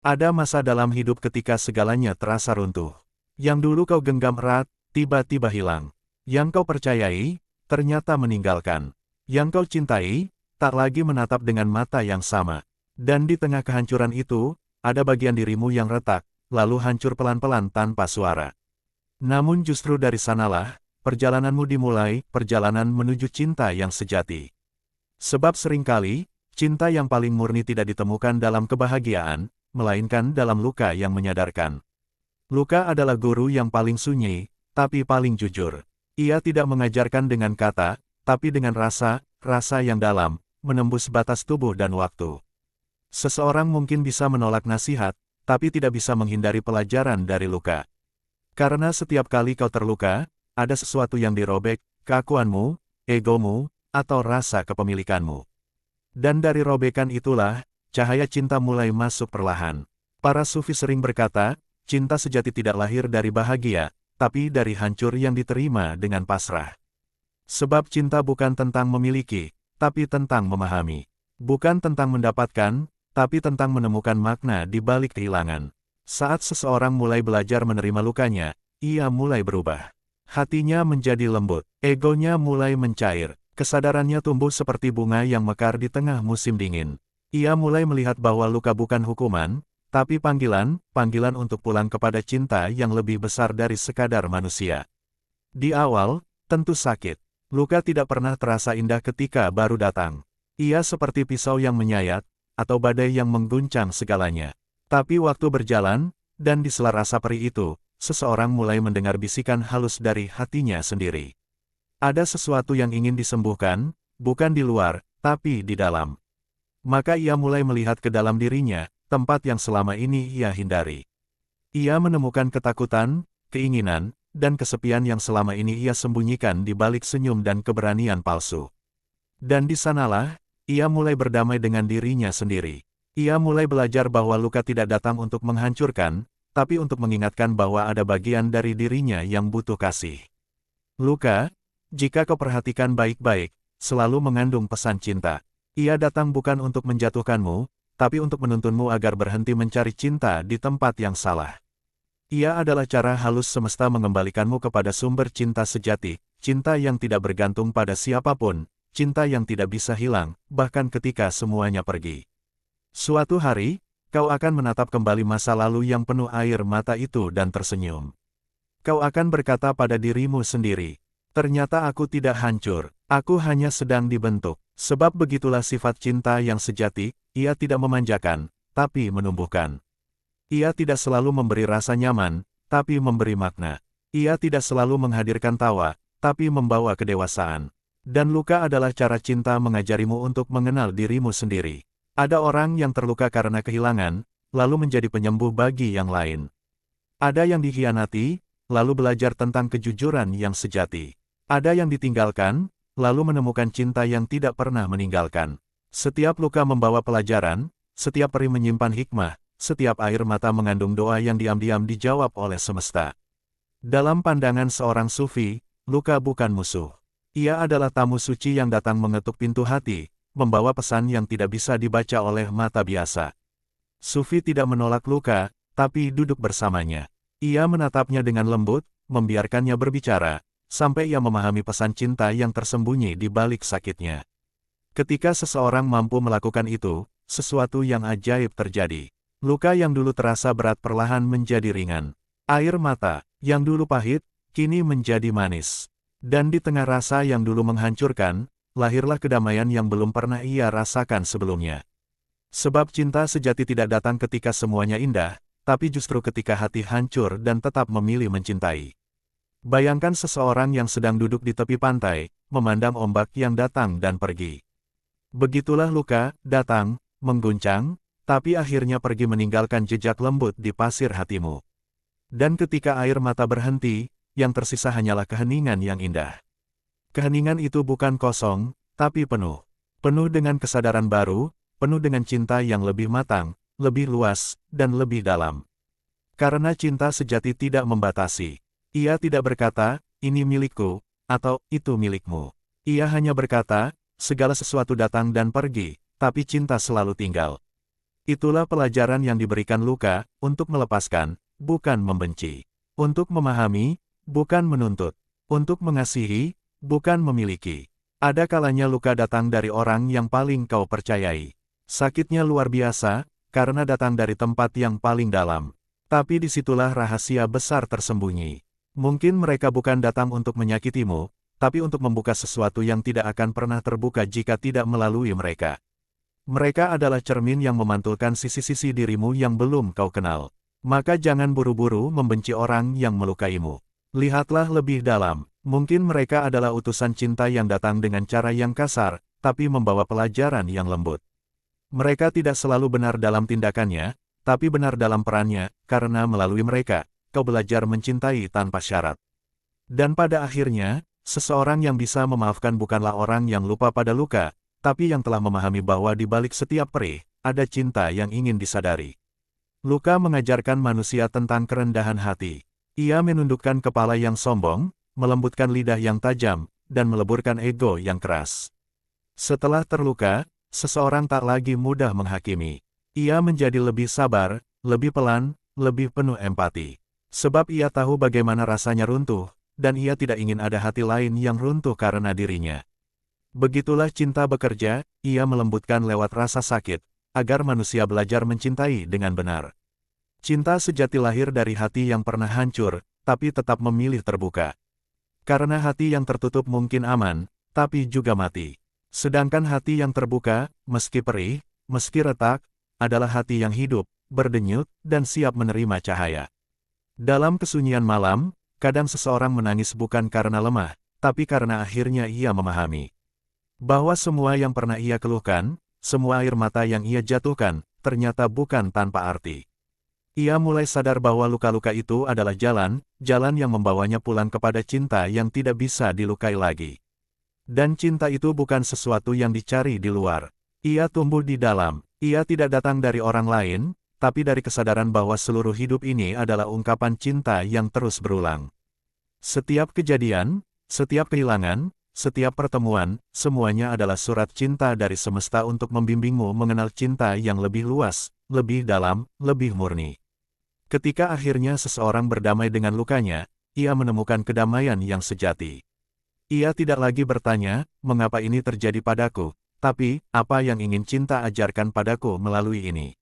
Ada masa dalam hidup ketika segalanya terasa runtuh. Yang dulu kau genggam erat, tiba-tiba hilang. Yang kau percayai, ternyata meninggalkan. Yang kau cintai, tak lagi menatap dengan mata yang sama. Dan di tengah kehancuran itu, ada bagian dirimu yang retak, lalu hancur pelan-pelan tanpa suara. Namun justru dari sanalah, perjalananmu dimulai, perjalanan menuju cinta yang sejati. Sebab seringkali, cinta yang paling murni tidak ditemukan dalam kebahagiaan, melainkan dalam luka yang menyadarkan. Luka adalah guru yang paling sunyi, tapi paling jujur. Ia tidak mengajarkan dengan kata, tapi dengan rasa, rasa yang dalam, menembus batas tubuh dan waktu. Seseorang mungkin bisa menolak nasihat, tapi tidak bisa menghindari pelajaran dari luka. Karena setiap kali kau terluka, ada sesuatu yang dirobek, keakuanmu, egomu, atau rasa kepemilikanmu. Dan dari robekan itulah, cahaya cinta mulai masuk perlahan. Para sufi sering berkata, cinta sejati tidak lahir dari bahagia, tapi dari hancur yang diterima dengan pasrah. Sebab cinta bukan tentang memiliki, tapi tentang memahami. Bukan tentang mendapatkan, tapi tentang menemukan makna di balik kehilangan. Saat seseorang mulai belajar menerima lukanya, ia mulai berubah. Hatinya menjadi lembut, egonya mulai mencair, kesadarannya tumbuh seperti bunga yang mekar di tengah musim dingin. Ia mulai melihat bahwa luka bukan hukuman, tapi panggilan untuk pulang kepada cinta yang lebih besar dari sekadar manusia. Di awal, tentu sakit. Luka tidak pernah terasa indah ketika baru datang. Ia seperti pisau yang menyayat, atau badai yang mengguncang segalanya. Tapi waktu berjalan, dan di sela rasa perih itu, seseorang mulai mendengar bisikan halus dari hatinya sendiri. Ada sesuatu yang ingin disembuhkan, bukan di luar, tapi di dalam. Maka ia mulai melihat ke dalam dirinya, tempat yang selama ini ia hindari. Ia menemukan ketakutan, keinginan, dan kesepian yang selama ini ia sembunyikan di balik senyum dan keberanian palsu. Dan di sanalah, ia mulai berdamai dengan dirinya sendiri. Ia mulai belajar bahwa luka tidak datang untuk menghancurkan, tapi untuk mengingatkan bahwa ada bagian dari dirinya yang butuh kasih. Luka, jika kau perhatikan baik-baik, selalu mengandung pesan cinta. Ia datang bukan untuk menjatuhkanmu, tapi untuk menuntunmu agar berhenti mencari cinta di tempat yang salah. Ia adalah cara halus semesta mengembalikanmu kepada sumber cinta sejati, cinta yang tidak bergantung pada siapapun, cinta yang tidak bisa hilang, bahkan ketika semuanya pergi. Suatu hari, kau akan menatap kembali masa lalu yang penuh air mata itu dan tersenyum. Kau akan berkata pada dirimu sendiri, ternyata aku tidak hancur, aku hanya sedang dibentuk. Sebab begitulah sifat cinta yang sejati, ia tidak memanjakan, tapi menumbuhkan. Ia tidak selalu memberi rasa nyaman, tapi memberi makna. Ia tidak selalu menghadirkan tawa, tapi membawa kedewasaan. Dan luka adalah cara cinta mengajarimu untuk mengenal dirimu sendiri. Ada orang yang terluka karena kehilangan, lalu menjadi penyembuh bagi yang lain. Ada yang dikhianati, lalu belajar tentang kejujuran yang sejati. Ada yang ditinggalkan, lalu menemukan cinta yang tidak pernah meninggalkan. Setiap luka membawa pelajaran, setiap perih menyimpan hikmah, setiap air mata mengandung doa yang diam-diam dijawab oleh semesta. Dalam pandangan seorang sufi, luka bukan musuh. Ia adalah tamu suci yang datang mengetuk pintu hati, membawa pesan yang tidak bisa dibaca oleh mata biasa. Sufi tidak menolak luka, tapi duduk bersamanya. Ia menatapnya dengan lembut, membiarkannya berbicara, sampai ia memahami pesan cinta yang tersembunyi di balik sakitnya. Ketika seseorang mampu melakukan itu, sesuatu yang ajaib terjadi. Luka yang dulu terasa berat perlahan menjadi ringan. Air mata, yang dulu pahit, kini menjadi manis. Dan di tengah rasa yang dulu menghancurkan, lahirlah kedamaian yang belum pernah ia rasakan sebelumnya. Sebab cinta sejati tidak datang ketika semuanya indah, tapi justru ketika hati hancur dan tetap memilih mencintai. Bayangkan seseorang yang sedang duduk di tepi pantai, memandang ombak yang datang dan pergi. Begitulah luka, datang, mengguncang, tapi akhirnya pergi meninggalkan jejak lembut di pasir hatimu. Dan ketika air mata berhenti, yang tersisa hanyalah keheningan yang indah. Keheningan itu bukan kosong, tapi penuh. Penuh dengan kesadaran baru, penuh dengan cinta yang lebih matang, lebih luas, dan lebih dalam. Karena cinta sejati tidak membatasi. Ia tidak berkata, ini milikku, atau itu milikmu. Ia hanya berkata, segala sesuatu datang dan pergi, tapi cinta selalu tinggal. Itulah pelajaran yang diberikan luka, untuk melepaskan, bukan membenci. Untuk memahami, bukan menuntut. Untuk mengasihi, bukan memiliki. Ada kalanya luka datang dari orang yang paling kau percayai. Sakitnya luar biasa, karena datang dari tempat yang paling dalam. Tapi disitulah rahasia besar tersembunyi. Mungkin mereka bukan datang untuk menyakitimu, tapi untuk membuka sesuatu yang tidak akan pernah terbuka jika tidak melalui mereka. Mereka adalah cermin yang memantulkan sisi-sisi dirimu yang belum kau kenal. Maka jangan buru-buru membenci orang yang melukaimu. Lihatlah lebih dalam, mungkin mereka adalah utusan cinta yang datang dengan cara yang kasar, tapi membawa pelajaran yang lembut. Mereka tidak selalu benar dalam tindakannya, tapi benar dalam perannya, karena melalui mereka, kau belajar mencintai tanpa syarat. Dan pada akhirnya, seseorang yang bisa memaafkan bukanlah orang yang lupa pada luka, tapi yang telah memahami bahwa di balik setiap perih, ada cinta yang ingin disadari. Luka mengajarkan manusia tentang kerendahan hati. Ia menundukkan kepala yang sombong, melembutkan lidah yang tajam, dan meleburkan ego yang keras. Setelah terluka, seseorang tak lagi mudah menghakimi. Ia menjadi lebih sabar, lebih pelan, lebih penuh empati. Sebab ia tahu bagaimana rasanya runtuh, dan ia tidak ingin ada hati lain yang runtuh karena dirinya. Begitulah cinta bekerja, ia melembutkan lewat rasa sakit, agar manusia belajar mencintai dengan benar. Cinta sejati lahir dari hati yang pernah hancur, tapi tetap memilih terbuka. Karena hati yang tertutup mungkin aman, tapi juga mati. Sedangkan hati yang terbuka, meski perih, meski retak, adalah hati yang hidup, berdenyut, dan siap menerima cahaya. Dalam kesunyian malam, kadang seseorang menangis bukan karena lemah, tapi karena akhirnya ia memahami bahwa semua yang pernah ia keluhkan, semua air mata yang ia jatuhkan, ternyata bukan tanpa arti. Ia mulai sadar bahwa luka-luka itu adalah jalan yang membawanya pulang kepada cinta yang tidak bisa dilukai lagi. Dan cinta itu bukan sesuatu yang dicari di luar. Ia tumbuh di dalam, ia tidak datang dari orang lain, tapi dari kesadaran bahwa seluruh hidup ini adalah ungkapan cinta yang terus berulang. Setiap kejadian, setiap kehilangan, setiap pertemuan, semuanya adalah surat cinta dari semesta untuk membimbingmu mengenal cinta yang lebih luas, lebih dalam, lebih murni. Ketika akhirnya seseorang berdamai dengan lukanya, ia menemukan kedamaian yang sejati. Ia tidak lagi bertanya, mengapa ini terjadi padaku, tapi, apa yang ingin cinta ajarkan padaku melalui ini.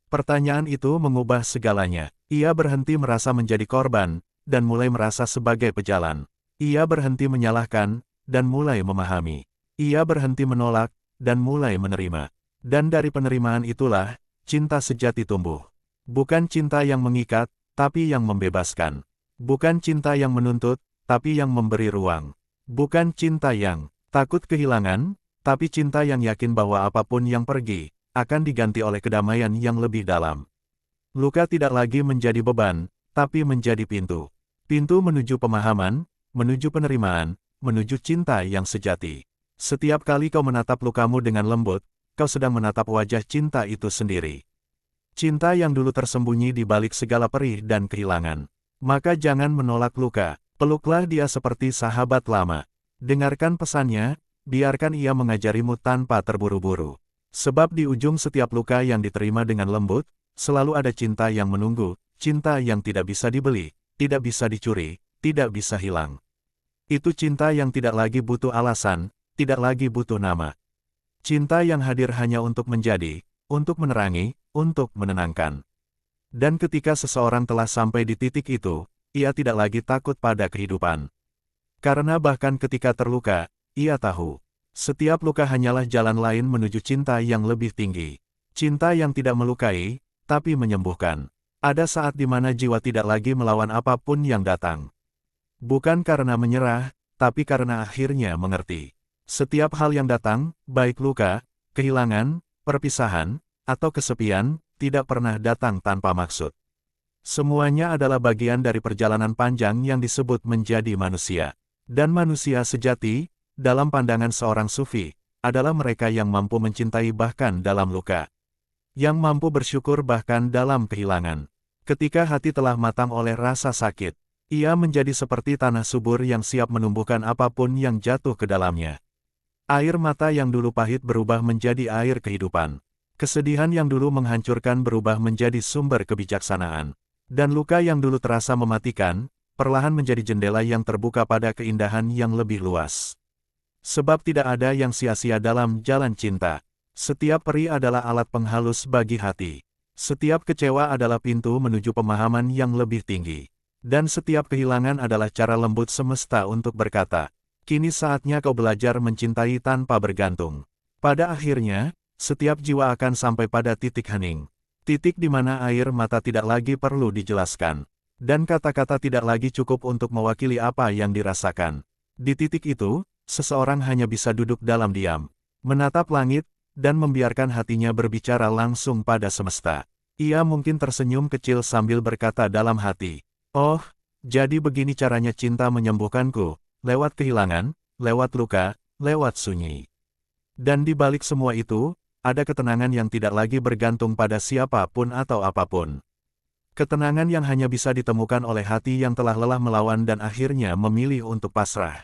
Pertanyaan itu mengubah segalanya. Ia berhenti merasa menjadi korban, dan mulai merasa sebagai pejalan. Ia berhenti menyalahkan, dan mulai memahami. Ia berhenti menolak, dan mulai menerima. Dan dari penerimaan itulah, cinta sejati tumbuh. Bukan cinta yang mengikat, tapi yang membebaskan. Bukan cinta yang menuntut, tapi yang memberi ruang. Bukan cinta yang takut kehilangan, tapi cinta yang yakin bahwa apapun yang pergi, akan diganti oleh kedamaian yang lebih dalam. Luka tidak lagi menjadi beban, tapi menjadi pintu. Pintu menuju pemahaman, menuju penerimaan, menuju cinta yang sejati. Setiap kali kau menatap lukamu dengan lembut, kau sedang menatap wajah cinta itu sendiri. Cinta yang dulu tersembunyi di balik segala perih dan kehilangan. Maka jangan menolak luka, peluklah dia seperti sahabat lama. Dengarkan pesannya, biarkan ia mengajarimu tanpa terburu-buru. Sebab di ujung setiap luka yang diterima dengan lembut, selalu ada cinta yang menunggu, cinta yang tidak bisa dibeli, tidak bisa dicuri, tidak bisa hilang. Itu cinta yang tidak lagi butuh alasan, tidak lagi butuh nama. Cinta yang hadir hanya untuk menjadi, untuk menerangi, untuk menenangkan. Dan ketika seseorang telah sampai di titik itu, ia tidak lagi takut pada kehidupan. Karena bahkan ketika terluka, ia tahu, setiap luka hanyalah jalan lain menuju cinta yang lebih tinggi. Cinta yang tidak melukai, tapi menyembuhkan. Ada saat di mana jiwa tidak lagi melawan apapun yang datang. Bukan karena menyerah, tapi karena akhirnya mengerti. Setiap hal yang datang, baik luka, kehilangan, perpisahan, atau kesepian, tidak pernah datang tanpa maksud. Semuanya adalah bagian dari perjalanan panjang yang disebut menjadi manusia. Dan manusia sejati, dalam pandangan seorang sufi, adalah mereka yang mampu mencintai bahkan dalam luka. Yang mampu bersyukur bahkan dalam kehilangan. Ketika hati telah matang oleh rasa sakit, ia menjadi seperti tanah subur yang siap menumbuhkan apapun yang jatuh ke dalamnya. Air mata yang dulu pahit berubah menjadi air kehidupan. Kesedihan yang dulu menghancurkan berubah menjadi sumber kebijaksanaan. Dan luka yang dulu terasa mematikan, perlahan menjadi jendela yang terbuka pada keindahan yang lebih luas. Sebab tidak ada yang sia-sia dalam jalan cinta. Setiap perih adalah alat penghalus bagi hati. Setiap kecewa adalah pintu menuju pemahaman yang lebih tinggi. Dan setiap kehilangan adalah cara lembut semesta untuk berkata, kini saatnya kau belajar mencintai tanpa bergantung. Pada akhirnya, setiap jiwa akan sampai pada titik hening. Titik di mana air mata tidak lagi perlu dijelaskan. Dan kata-kata tidak lagi cukup untuk mewakili apa yang dirasakan. Di titik itu, seseorang hanya bisa duduk dalam diam, menatap langit, dan membiarkan hatinya berbicara langsung pada semesta. Ia mungkin tersenyum kecil sambil berkata dalam hati, "Oh, jadi begini caranya cinta menyembuhkanku, lewat kehilangan, lewat luka, lewat sunyi." Dan di balik semua itu, ada ketenangan yang tidak lagi bergantung pada siapapun atau apapun. Ketenangan yang hanya bisa ditemukan oleh hati yang telah lelah melawan dan akhirnya memilih untuk pasrah.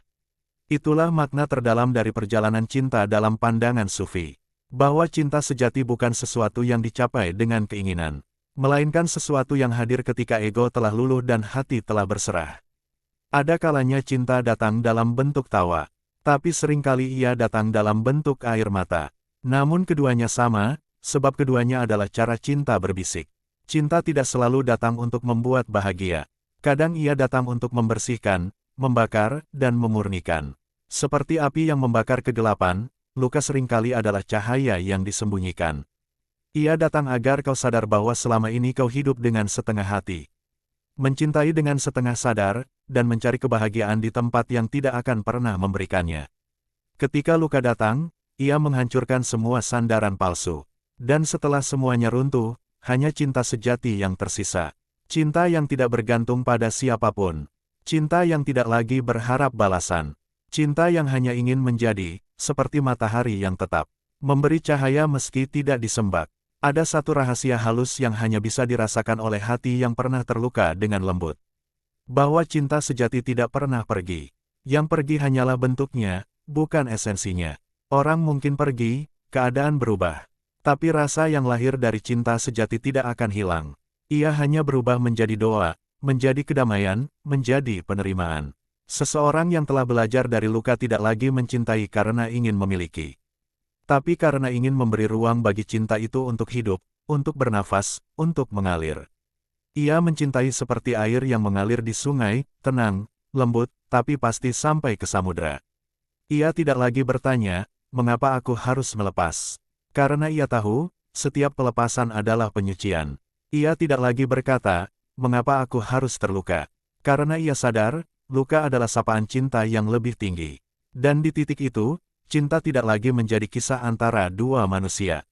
Itulah makna terdalam dari perjalanan cinta dalam pandangan Sufi. Bahwa cinta sejati bukan sesuatu yang dicapai dengan keinginan, melainkan sesuatu yang hadir ketika ego telah luluh dan hati telah berserah. Ada kalanya cinta datang dalam bentuk tawa, tapi seringkali ia datang dalam bentuk air mata. Namun keduanya sama, sebab keduanya adalah cara cinta berbisik. Cinta tidak selalu datang untuk membuat bahagia. Kadang ia datang untuk membersihkan, membakar, dan memurnikan. Seperti api yang membakar kegelapan, luka seringkali adalah cahaya yang disembunyikan. Ia datang agar kau sadar bahwa selama ini kau hidup dengan setengah hati. Mencintai dengan setengah sadar, dan mencari kebahagiaan di tempat yang tidak akan pernah memberikannya. Ketika luka datang, ia menghancurkan semua sandaran palsu. Dan setelah semuanya runtuh, hanya cinta sejati yang tersisa. Cinta yang tidak bergantung pada siapapun. Cinta yang tidak lagi berharap balasan. Cinta yang hanya ingin menjadi, seperti matahari yang tetap, memberi cahaya meski tidak disembah. Ada satu rahasia halus yang hanya bisa dirasakan oleh hati yang pernah terluka dengan lembut. Bahwa cinta sejati tidak pernah pergi. Yang pergi hanyalah bentuknya, bukan esensinya. Orang mungkin pergi, keadaan berubah. Tapi rasa yang lahir dari cinta sejati tidak akan hilang. Ia hanya berubah menjadi doa, menjadi kedamaian, menjadi penerimaan. Seseorang yang telah belajar dari luka tidak lagi mencintai karena ingin memiliki. Tapi karena ingin memberi ruang bagi cinta itu untuk hidup, untuk bernafas, untuk mengalir. Ia mencintai seperti air yang mengalir di sungai, tenang, lembut, tapi pasti sampai ke samudera. Ia tidak lagi bertanya, mengapa aku harus melepas? Karena ia tahu, setiap pelepasan adalah penyucian. Ia tidak lagi berkata, mengapa aku harus terluka? Karena ia sadar, luka adalah sapaan cinta yang lebih tinggi. Dan di titik itu, cinta tidak lagi menjadi kisah antara dua manusia.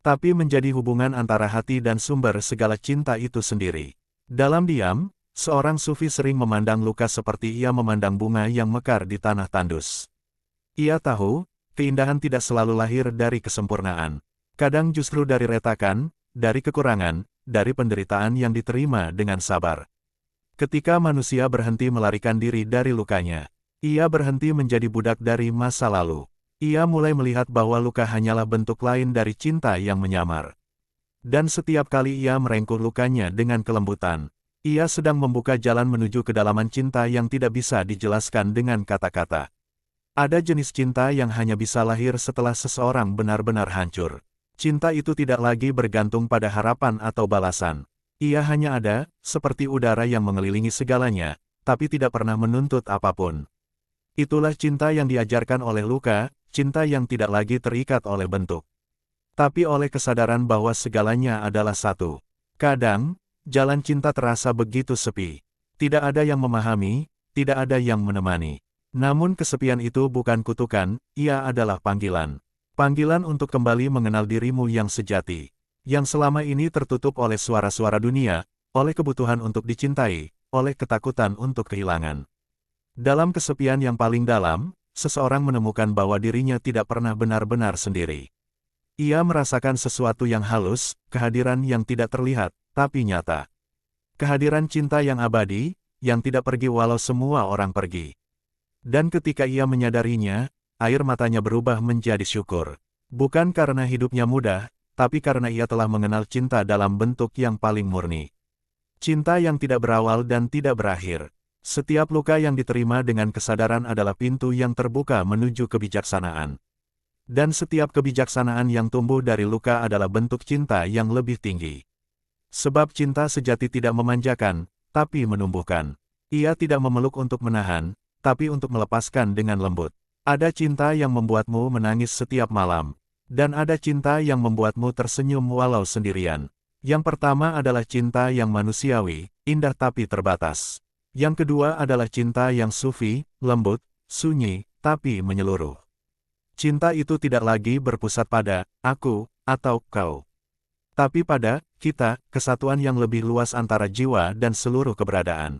Tapi menjadi hubungan antara hati dan sumber segala cinta itu sendiri. Dalam diam, seorang sufi sering memandang luka seperti ia memandang bunga yang mekar di tanah tandus. Ia tahu, keindahan tidak selalu lahir dari kesempurnaan. Kadang justru dari retakan, dari kekurangan, dari penderitaan yang diterima dengan sabar. Ketika manusia berhenti melarikan diri dari lukanya, ia berhenti menjadi budak dari masa lalu. Ia mulai melihat bahwa luka hanyalah bentuk lain dari cinta yang menyamar. Dan setiap kali ia merengkuh lukanya dengan kelembutan, ia sedang membuka jalan menuju kedalaman cinta yang tidak bisa dijelaskan dengan kata-kata. Ada jenis cinta yang hanya bisa lahir setelah seseorang benar-benar hancur. Cinta itu tidak lagi bergantung pada harapan atau balasan. Ia hanya ada, seperti udara yang mengelilingi segalanya, tapi tidak pernah menuntut apapun. Itulah cinta yang diajarkan oleh luka, cinta yang tidak lagi terikat oleh bentuk, tapi oleh kesadaran bahwa segalanya adalah satu. Kadang, jalan cinta terasa begitu sepi. Tidak ada yang memahami, tidak ada yang menemani. Namun kesepian itu bukan kutukan, ia adalah panggilan. Panggilan untuk kembali mengenal dirimu yang sejati. Yang selama ini tertutup oleh suara-suara dunia, oleh kebutuhan untuk dicintai, oleh ketakutan untuk kehilangan. Dalam kesepian yang paling dalam, seseorang menemukan bahwa dirinya tidak pernah benar-benar sendiri. Ia merasakan sesuatu yang halus, kehadiran yang tidak terlihat, tapi nyata. Kehadiran cinta yang abadi, yang tidak pergi walau semua orang pergi. Dan ketika ia menyadarinya, air matanya berubah menjadi syukur. Bukan karena hidupnya mudah, tapi karena ia telah mengenal cinta dalam bentuk yang paling murni. Cinta yang tidak berawal dan tidak berakhir. Setiap luka yang diterima dengan kesadaran adalah pintu yang terbuka menuju kebijaksanaan. Dan setiap kebijaksanaan yang tumbuh dari luka adalah bentuk cinta yang lebih tinggi. Sebab cinta sejati tidak memanjakan, tapi menumbuhkan. Ia tidak memeluk untuk menahan, tapi untuk melepaskan dengan lembut. Ada cinta yang membuatmu menangis setiap malam. Dan ada cinta yang membuatmu tersenyum walau sendirian. Yang pertama adalah cinta yang manusiawi, indah tapi terbatas. Yang kedua adalah cinta yang sufi, lembut, sunyi, tapi menyeluruh. Cinta itu tidak lagi berpusat pada aku atau kau, tapi pada kita, kesatuan yang lebih luas antara jiwa dan seluruh keberadaan.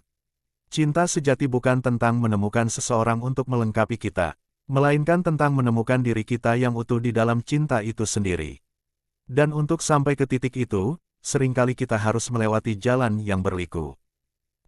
Cinta sejati bukan tentang menemukan seseorang untuk melengkapi kita, melainkan tentang menemukan diri kita yang utuh di dalam cinta itu sendiri. Dan untuk sampai ke titik itu, seringkali kita harus melewati jalan yang berliku.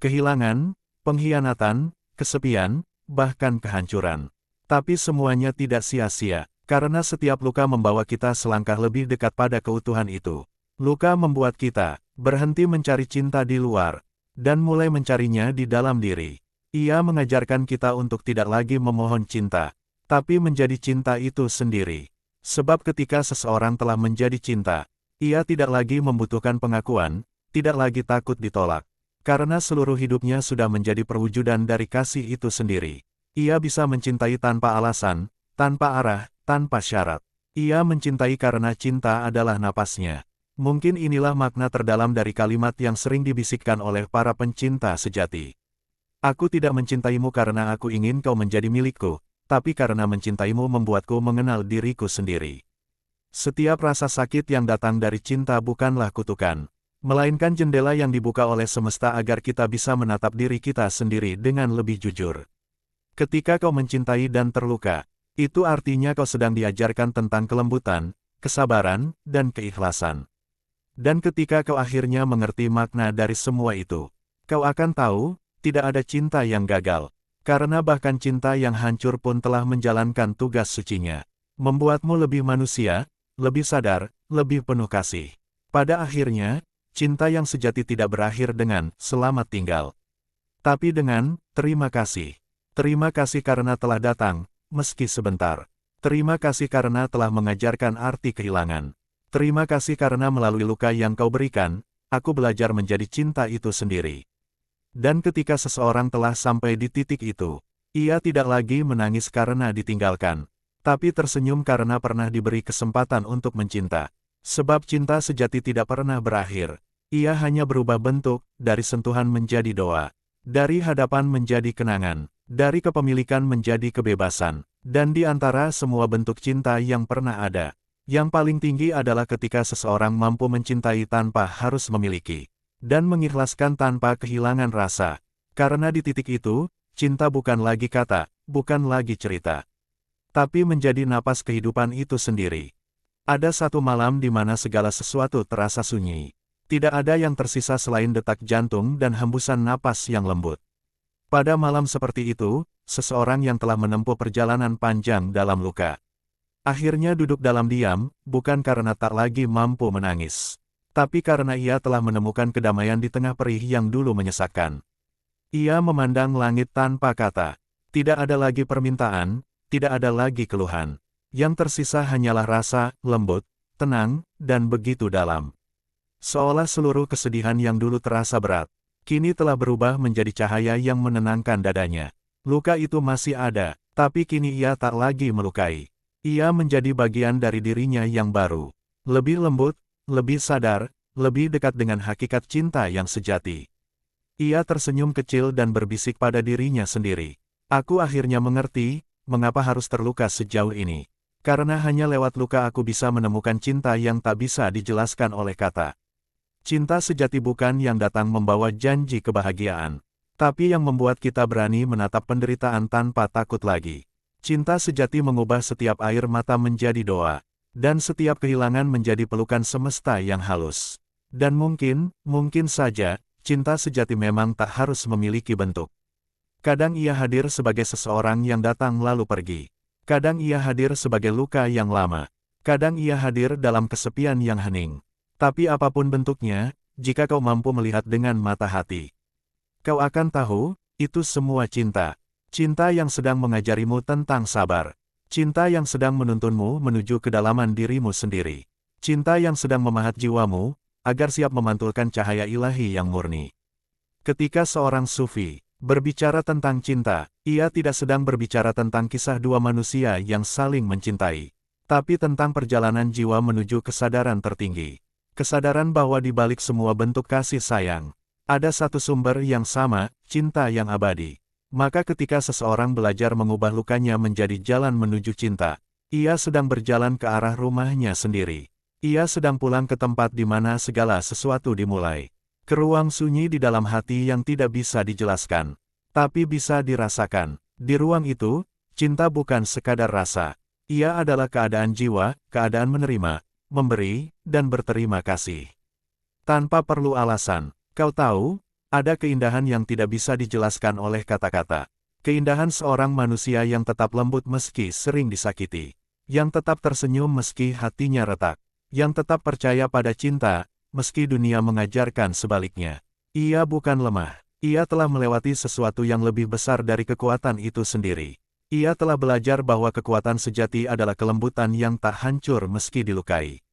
Kehilangan, pengkhianatan, kesepian, bahkan kehancuran. Tapi semuanya tidak sia-sia, karena setiap luka membawa kita selangkah lebih dekat pada keutuhan itu. Luka membuat kita berhenti mencari cinta di luar, dan mulai mencarinya di dalam diri. Ia mengajarkan kita untuk tidak lagi memohon cinta, tapi menjadi cinta itu sendiri. Sebab ketika seseorang telah menjadi cinta, ia tidak lagi membutuhkan pengakuan, tidak lagi takut ditolak. Karena seluruh hidupnya sudah menjadi perwujudan dari kasih itu sendiri. Ia bisa mencintai tanpa alasan, tanpa arah, tanpa syarat. Ia mencintai karena cinta adalah napasnya. Mungkin inilah makna terdalam dari kalimat yang sering dibisikkan oleh para pencinta sejati. Aku tidak mencintaimu karena aku ingin kau menjadi milikku, tapi karena mencintaimu membuatku mengenal diriku sendiri. Setiap rasa sakit yang datang dari cinta bukanlah kutukan, melainkan jendela yang dibuka oleh semesta agar kita bisa menatap diri kita sendiri dengan lebih jujur. Ketika kau mencintai dan terluka, itu artinya kau sedang diajarkan tentang kelembutan, kesabaran, dan keikhlasan. Dan ketika kau akhirnya mengerti makna dari semua itu, kau akan tahu, tidak ada cinta yang gagal, karena bahkan cinta yang hancur pun telah menjalankan tugas sucinya, membuatmu lebih manusia, lebih sadar, lebih penuh kasih. Pada akhirnya, cinta yang sejati tidak berakhir dengan selamat tinggal, tapi dengan terima kasih. Terima kasih karena telah datang, meski sebentar. Terima kasih karena telah mengajarkan arti kehilangan. Terima kasih karena melalui luka yang kau berikan, aku belajar menjadi cinta itu sendiri. Dan ketika seseorang telah sampai di titik itu, ia tidak lagi menangis karena ditinggalkan, tapi tersenyum karena pernah diberi kesempatan untuk mencinta. Sebab cinta sejati tidak pernah berakhir. Ia hanya berubah bentuk, dari sentuhan menjadi doa, dari hadapan menjadi kenangan, dari kepemilikan menjadi kebebasan, dan di antara semua bentuk cinta yang pernah ada, yang paling tinggi adalah ketika seseorang mampu mencintai tanpa harus memiliki, dan mengikhlaskan tanpa kehilangan rasa. Karena di titik itu, cinta bukan lagi kata, bukan lagi cerita, tapi menjadi napas kehidupan itu sendiri. Ada satu malam di mana segala sesuatu terasa sunyi. Tidak ada yang tersisa selain detak jantung dan hembusan napas yang lembut. Pada malam seperti itu, seseorang yang telah menempuh perjalanan panjang dalam luka, akhirnya duduk dalam diam, bukan karena tak lagi mampu menangis, tapi karena ia telah menemukan kedamaian di tengah perih yang dulu menyesakkan. Ia memandang langit tanpa kata. Tidak ada lagi permintaan, tidak ada lagi keluhan. Yang tersisa hanyalah rasa, lembut, tenang, dan begitu dalam. Seolah seluruh kesedihan yang dulu terasa berat, kini telah berubah menjadi cahaya yang menenangkan dadanya. Luka itu masih ada, tapi kini ia tak lagi melukai. Ia menjadi bagian dari dirinya yang baru. Lebih lembut, lebih sadar, lebih dekat dengan hakikat cinta yang sejati. Ia tersenyum kecil dan berbisik pada dirinya sendiri. Aku akhirnya mengerti, mengapa harus terluka sejauh ini. Karena hanya lewat luka aku bisa menemukan cinta yang tak bisa dijelaskan oleh kata. Cinta sejati bukan yang datang membawa janji kebahagiaan, tapi yang membuat kita berani menatap penderitaan tanpa takut lagi. Cinta sejati mengubah setiap air mata menjadi doa, dan setiap kehilangan menjadi pelukan semesta yang halus. Dan mungkin saja, cinta sejati memang tak harus memiliki bentuk. Kadang ia hadir sebagai seseorang yang datang lalu pergi. Kadang ia hadir sebagai luka yang lama. Kadang ia hadir dalam kesepian yang hening. Tapi apapun bentuknya, jika kau mampu melihat dengan mata hati, kau akan tahu, itu semua cinta. Cinta yang sedang mengajarimu tentang sabar. Cinta yang sedang menuntunmu menuju kedalaman dirimu sendiri. Cinta yang sedang memahat jiwamu, agar siap memantulkan cahaya ilahi yang murni. Ketika seorang sufi berbicara tentang cinta, ia tidak sedang berbicara tentang kisah dua manusia yang saling mencintai, tapi tentang perjalanan jiwa menuju kesadaran tertinggi. Kesadaran bahwa di balik semua bentuk kasih sayang, ada satu sumber yang sama, cinta yang abadi. Maka ketika seseorang belajar mengubah lukanya menjadi jalan menuju cinta, ia sedang berjalan ke arah rumahnya sendiri. Ia sedang pulang ke tempat di mana segala sesuatu dimulai. Ke ruang sunyi di dalam hati yang tidak bisa dijelaskan, tapi bisa dirasakan. Di ruang itu, cinta bukan sekadar rasa. Ia adalah keadaan jiwa, keadaan menerima, memberi, dan berterima kasih. Tanpa perlu alasan, kau tahu, ada keindahan yang tidak bisa dijelaskan oleh kata-kata. Keindahan seorang manusia yang tetap lembut meski sering disakiti. Yang tetap tersenyum meski hatinya retak. Yang tetap percaya pada cinta, meski dunia mengajarkan sebaliknya. Ia bukan lemah. Ia telah melewati sesuatu yang lebih besar dari kekuatan itu sendiri. Ia telah belajar bahwa kekuatan sejati adalah kelembutan yang tak hancur meski dilukai.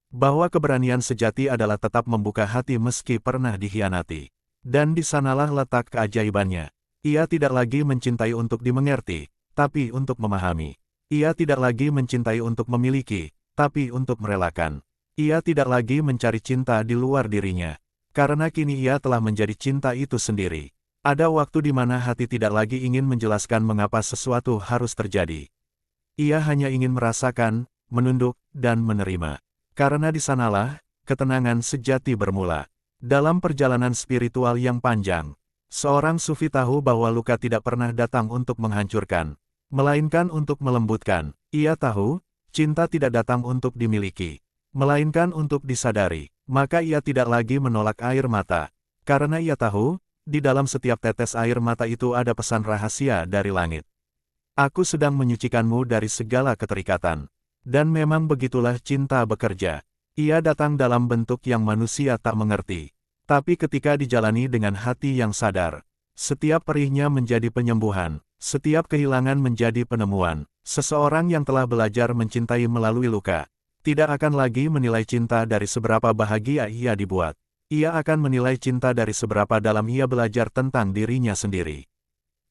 Bahwa keberanian sejati adalah tetap membuka hati meski pernah dikhianati. Dan di sanalah letak keajaibannya. Ia tidak lagi mencintai untuk dimengerti, tapi untuk memahami. Ia tidak lagi mencintai untuk memiliki, tapi untuk merelakan. Ia tidak lagi mencari cinta di luar dirinya. Karena kini ia telah menjadi cinta itu sendiri. Ada waktu di mana hati tidak lagi ingin menjelaskan mengapa sesuatu harus terjadi. Ia hanya ingin merasakan, menunduk, dan menerima. Karena di sanalah, ketenangan sejati bermula. Dalam perjalanan spiritual yang panjang, seorang sufi tahu bahwa luka tidak pernah datang untuk menghancurkan, melainkan untuk melembutkan. Ia tahu, cinta tidak datang untuk dimiliki, melainkan untuk disadari. Maka ia tidak lagi menolak air mata, karena ia tahu, di dalam setiap tetes air mata itu ada pesan rahasia dari langit. Aku sedang menyucikanmu dari segala keterikatan. Dan memang begitulah cinta bekerja. Ia datang dalam bentuk yang manusia tak mengerti. Tapi ketika dijalani dengan hati yang sadar, setiap perihnya menjadi penyembuhan, setiap kehilangan menjadi penemuan. Seseorang yang telah belajar mencintai melalui luka, tidak akan lagi menilai cinta dari seberapa bahagia ia dibuat. Ia akan menilai cinta dari seberapa dalam ia belajar tentang dirinya sendiri.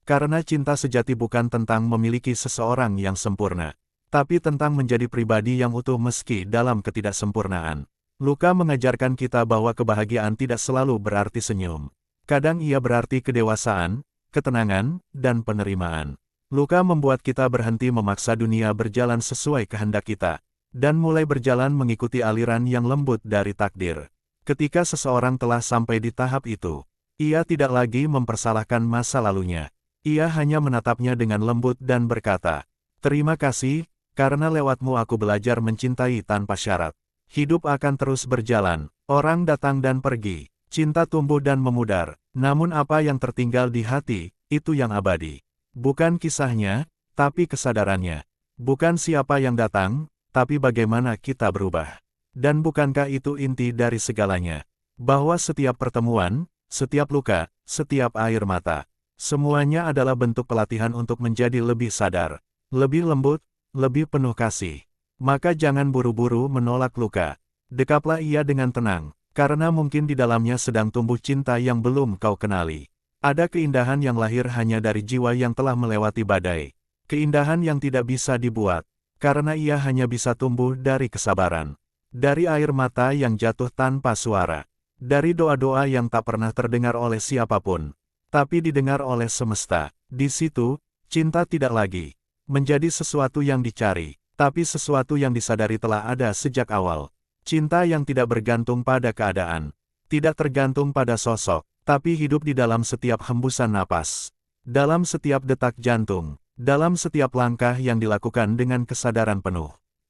Karena cinta sejati bukan tentang memiliki seseorang yang sempurna, tapi tentang menjadi pribadi yang utuh meski dalam ketidaksempurnaan. Luka mengajarkan kita bahwa kebahagiaan tidak selalu berarti senyum. Kadang ia berarti kedewasaan, ketenangan, dan penerimaan. Luka membuat kita berhenti memaksa dunia berjalan sesuai kehendak kita, dan mulai berjalan mengikuti aliran yang lembut dari takdir. Ketika seseorang telah sampai di tahap itu, ia tidak lagi mempersalahkan masa lalunya. Ia hanya menatapnya dengan lembut dan berkata, "Terima kasih, karena lewatmu aku belajar mencintai tanpa syarat." Hidup akan terus berjalan, orang datang dan pergi, cinta tumbuh dan memudar, namun apa yang tertinggal di hati, itu yang abadi. Bukan kisahnya, tapi kesadarannya. Bukan siapa yang datang, tapi bagaimana kita berubah. Dan bukankah itu inti dari segalanya? Bahwa setiap pertemuan, setiap luka, setiap air mata, semuanya adalah bentuk pelatihan untuk menjadi lebih sadar, lebih lembut, lebih penuh kasih. Maka jangan buru-buru menolak luka. Dekaplah ia dengan tenang, karena mungkin di dalamnya sedang tumbuh cinta yang belum kau kenali. Ada keindahan yang lahir hanya dari jiwa yang telah melewati badai. Keindahan yang tidak bisa dibuat, karena ia hanya bisa tumbuh dari kesabaran. Dari air mata yang jatuh tanpa suara. Dari doa-doa yang tak pernah terdengar oleh siapapun, tapi didengar oleh semesta. Di situ, cinta tidak lagi menjadi sesuatu yang dicari, tapi sesuatu yang disadari telah ada sejak awal. Cinta yang tidak bergantung pada keadaan, tidak tergantung pada sosok, tapi hidup di dalam setiap hembusan napas, dalam setiap detak jantung, dalam setiap langkah yang dilakukan dengan kesadaran penuh.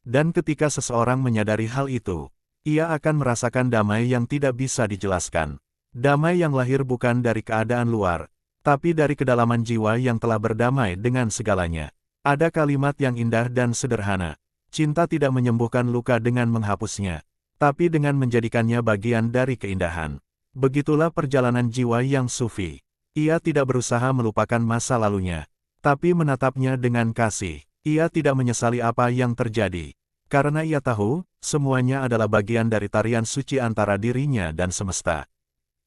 Dan ketika seseorang menyadari hal itu, ia akan merasakan damai yang tidak bisa dijelaskan. Damai yang lahir bukan dari keadaan luar, tapi dari kedalaman jiwa yang telah berdamai dengan segalanya. Ada kalimat yang indah dan sederhana. Cinta tidak menyembuhkan luka dengan menghapusnya, tapi dengan menjadikannya bagian dari keindahan. Begitulah perjalanan jiwa yang sufi. Ia tidak berusaha melupakan masa lalunya, tapi menatapnya dengan kasih. Ia tidak menyesali apa yang terjadi, karena ia tahu, semuanya adalah bagian dari tarian suci antara dirinya dan semesta.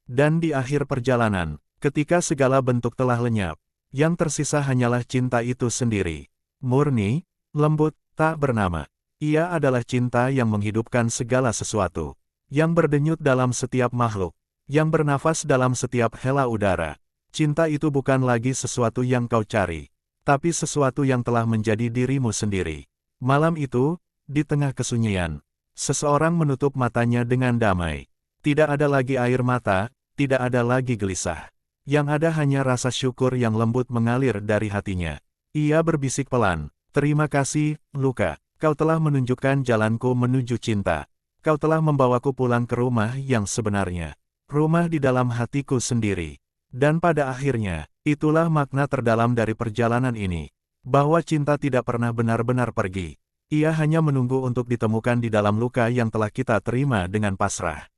Dan di akhir perjalanan, ketika segala bentuk telah lenyap, yang tersisa hanyalah cinta itu sendiri. Murni, lembut, tak bernama. Ia adalah cinta yang menghidupkan segala sesuatu, yang berdenyut dalam setiap makhluk, yang bernafas dalam setiap hela udara. Cinta itu bukan lagi sesuatu yang kau cari, tapi sesuatu yang telah menjadi dirimu sendiri. Malam itu, di tengah kesunyian, seseorang menutup matanya dengan damai. Tidak ada lagi air mata, tidak ada lagi gelisah. Yang ada hanya rasa syukur yang lembut mengalir dari hatinya. Ia berbisik pelan, "Terima kasih, Luka. Kau telah menunjukkan jalanku menuju cinta. Kau telah membawaku pulang ke rumah yang sebenarnya. Rumah di dalam hatiku sendiri." Dan pada akhirnya, itulah makna terdalam dari perjalanan ini. Bahwa cinta tidak pernah benar-benar pergi. Ia hanya menunggu untuk ditemukan di dalam luka yang telah kita terima dengan pasrah.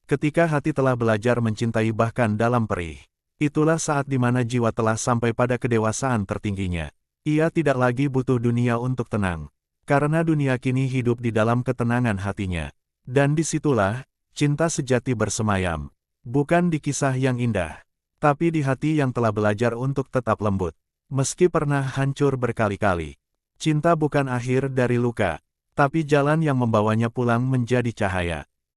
Ketika hati telah belajar mencintai bahkan dalam perih, itulah saat di mana jiwa telah sampai pada kedewasaan tertingginya. Ia tidak lagi butuh dunia untuk tenang, karena dunia kini hidup di dalam ketenangan hatinya. Dan disitulah, cinta sejati bersemayam. Bukan di kisah yang indah, tapi di hati yang telah belajar untuk tetap lembut. Meski pernah hancur berkali-kali. Cinta bukan akhir dari luka, tapi jalan yang membawanya pulang menjadi cahaya.